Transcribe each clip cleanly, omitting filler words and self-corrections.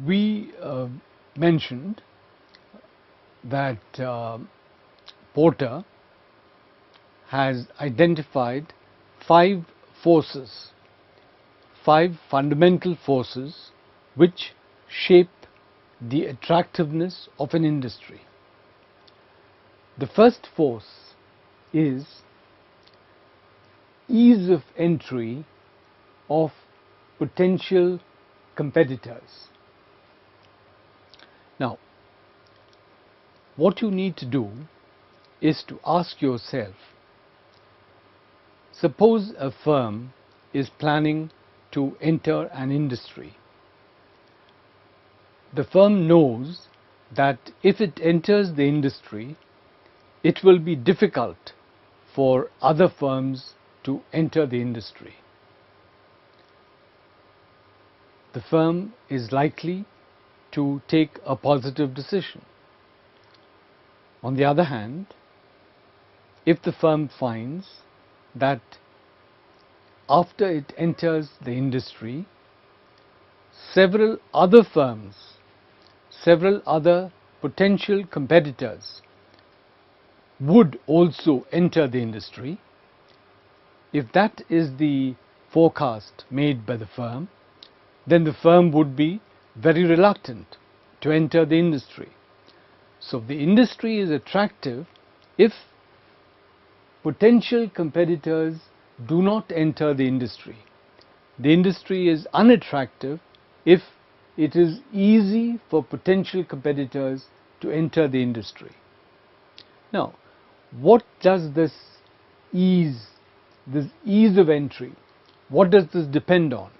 We mentioned that Porter has identified five forces, five fundamental forces which shape the attractiveness of an industry. The first force is ease of entry of potential competitors. Now, what you need to do is to ask yourself, suppose a firm is planning to enter an industry. The firm knows that if it enters the industry, it will be difficult for other firms to enter the industry. The firm is likely to take a positive decision. On the other hand, if the firm finds that after it enters the industry, several other firms, several other potential competitors would also enter the industry, if that is the forecast made by the firm, then the firm would be very reluctant to enter the industry. So the industry is attractive if potential competitors do not enter the industry. The industry is unattractive if it is easy for potential competitors to enter the industry. Now, what does this ease of entry, what does this depend on?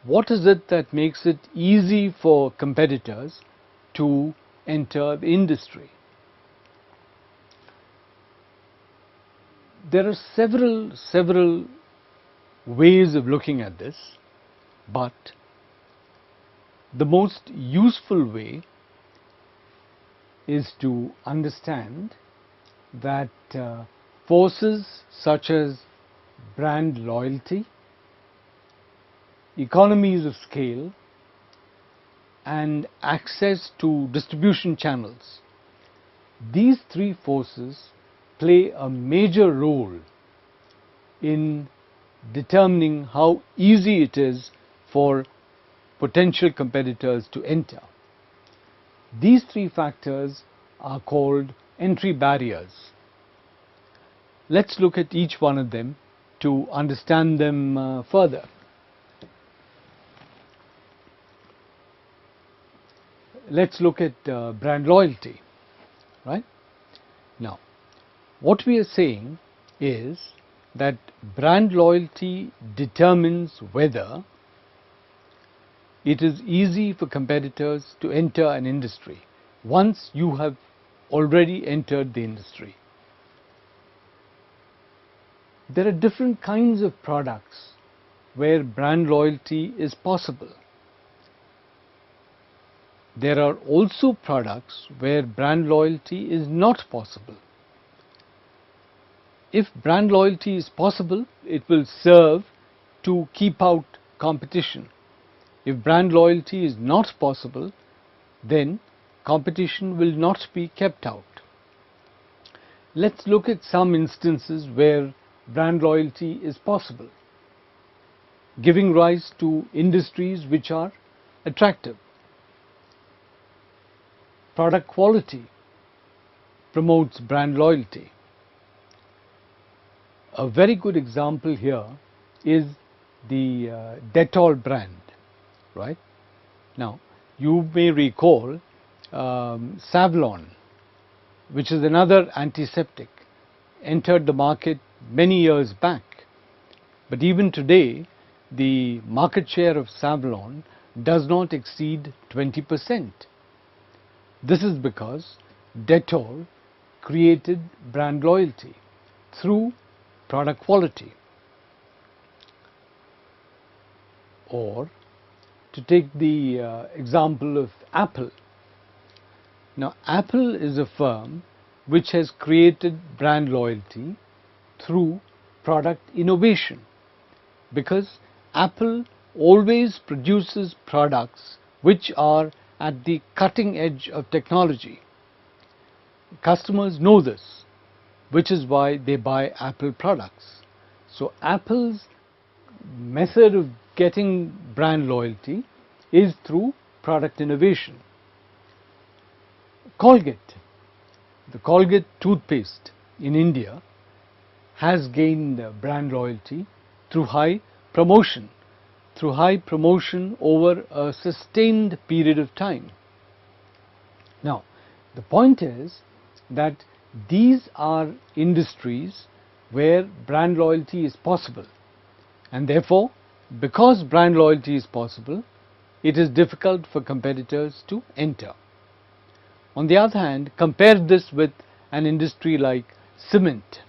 What is it that makes it easy for competitors to enter the industry? There are several ways of looking at this, but the most useful way is to understand that forces such as brand loyalty, economies of scale, and access to distribution channels, these three forces play a major role in determining how easy it is for potential competitors to enter. These three factors are called entry barriers. Let's look at each one of them to understand them further. Let's look at brand loyalty, right? Now, what we are saying is that brand loyalty determines whether it is easy for competitors to enter an industry once you have already entered the industry. There are different kinds of products where brand loyalty is possible. There are also products where brand loyalty is not possible. If brand loyalty is possible, it will serve to keep out competition. If brand loyalty is not possible, then competition will not be kept out. Let's look at some instances where brand loyalty is possible, giving rise to industries which are attractive. Product quality promotes brand loyalty. A very good example here is the Dettol brand, right? Now, you may recall Savlon, which is another antiseptic, entered the market many years back. But even today, the market share of Savlon does not exceed 20%. This is because Dettol created brand loyalty through product quality. Or, to take the example of Apple. Now, Apple is a firm which has created brand loyalty through product innovation, because Apple always produces products which are at the cutting edge of technology. Customers know this, which is why they buy Apple products. So Apple's method of getting brand loyalty is through product innovation. Colgate, the Colgate toothpaste in India has gained brand loyalty through high promotion over a sustained period of time. Now, the point is that these are industries where brand loyalty is possible, and therefore, because brand loyalty is possible, it is difficult for competitors to enter. On the other hand, compare this with an industry like cement.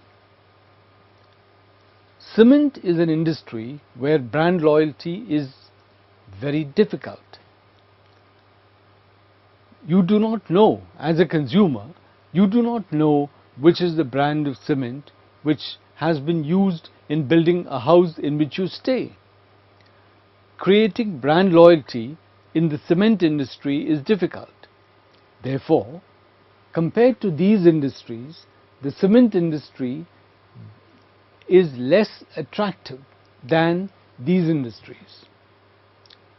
Cement is an industry where brand loyalty is very difficult. You do not know, as a consumer, you do not know which is the brand of cement which has been used in building a house in which you stay. Creating brand loyalty in the cement industry is difficult. Therefore, compared to these industries, the cement industry is less attractive than these industries.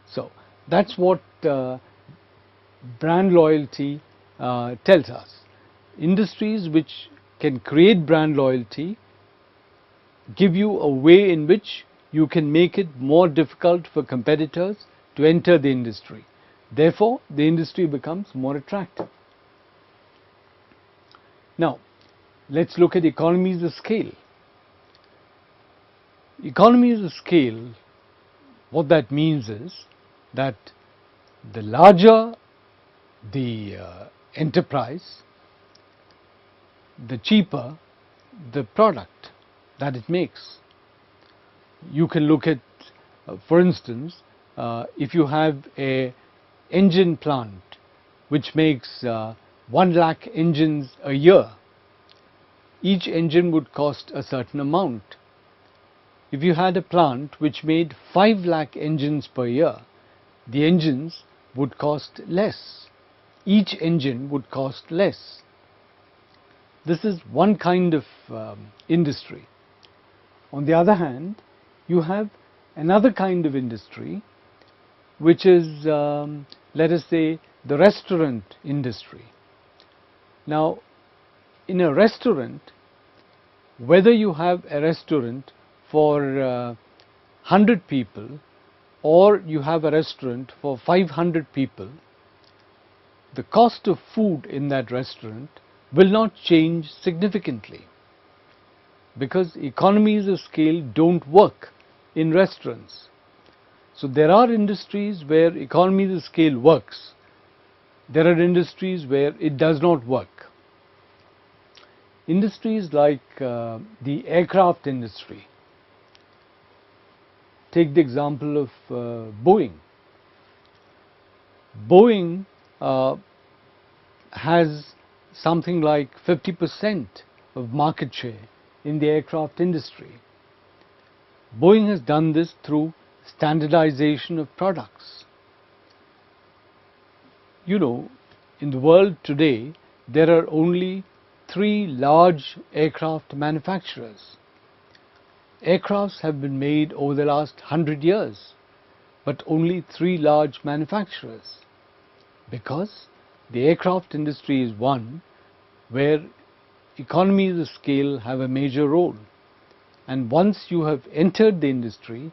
So, that's what brand loyalty tells us. Industries which can create brand loyalty give you a way in which you can make it more difficult for competitors to enter the industry. Therefore, the industry becomes more attractive. Now, let's look at economies of scale. Economies of scale, what that means is that the larger the enterprise, the cheaper the product that it makes. You can look at, for instance, if you have an engine plant which makes 1 lakh engines a year, each engine would cost a certain amount. If you had a plant which made 5 lakh engines per year, the engines would cost less. Each engine would cost less. This is one kind of industry. On the other hand, you have another kind of industry which is, let us say, the restaurant industry. Now, in a restaurant, whether you have a restaurant for 100 people or you have a restaurant for 500 people, the cost of food in that restaurant will not change significantly, because economies of scale don't work in restaurants. So there are industries where economies of scale works. There are industries where it does not work. Industries like the aircraft industry. Take the example of Boeing. Boeing has something like 50% of market share in the aircraft industry. Boeing has done this through standardization of products. You know, in the world today, there are only 3 large aircraft manufacturers. Aircrafts have been made over the last 100 years, but only 3 large manufacturers, because the aircraft industry is one where economies of scale have a major role. And once you have entered the industry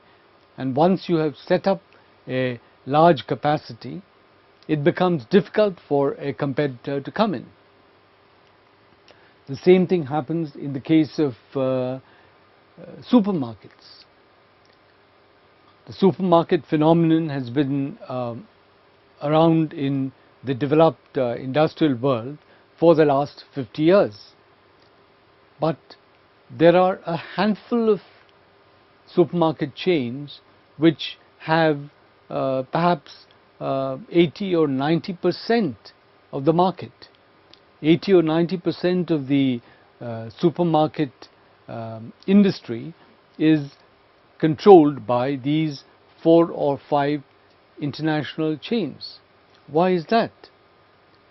and once you have set up a large capacity, it becomes difficult for a competitor to come in. The same thing happens in the case of supermarkets. The supermarket phenomenon has been around in the developed industrial world for the last 50 years. But there are a handful of supermarket chains which have perhaps 80 or 90% of the market. 80 or 90% of the supermarket industry is controlled by these 4 or 5 international chains. Why is that?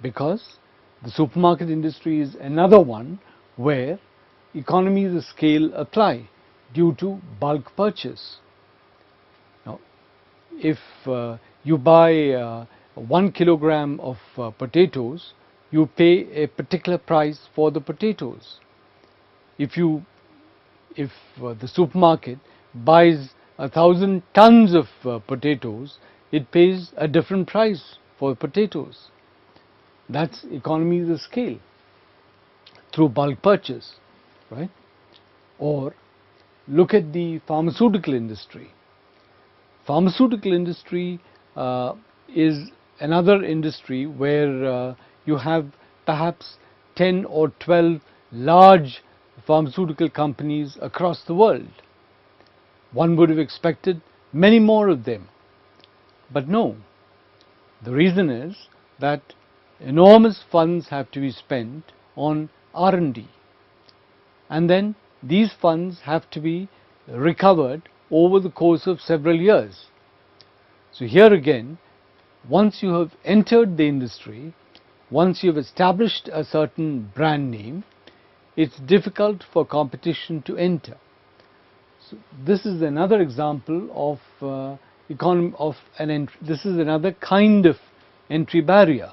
Because the supermarket industry is another one where economies of scale apply due to bulk purchase. Now, if you buy 1 kilogram of potatoes, you pay a particular price for the potatoes. If the supermarket buys 1,000 tons of potatoes, it pays a different price for potatoes. That's economies of scale through bulk purchase, right? Or look at the pharmaceutical industry. Pharmaceutical industry is another industry where you have perhaps 10 or 12 large pharmaceutical companies across the world. One would have expected many more of them, but no. The reason is that enormous funds have to be spent on R&D, and then these funds have to be recovered over the course of several years. So here again, once you have entered the industry, once you have established a certain brand name, it's difficult for competition to enter. So this is another example of this is another kind of entry barrier.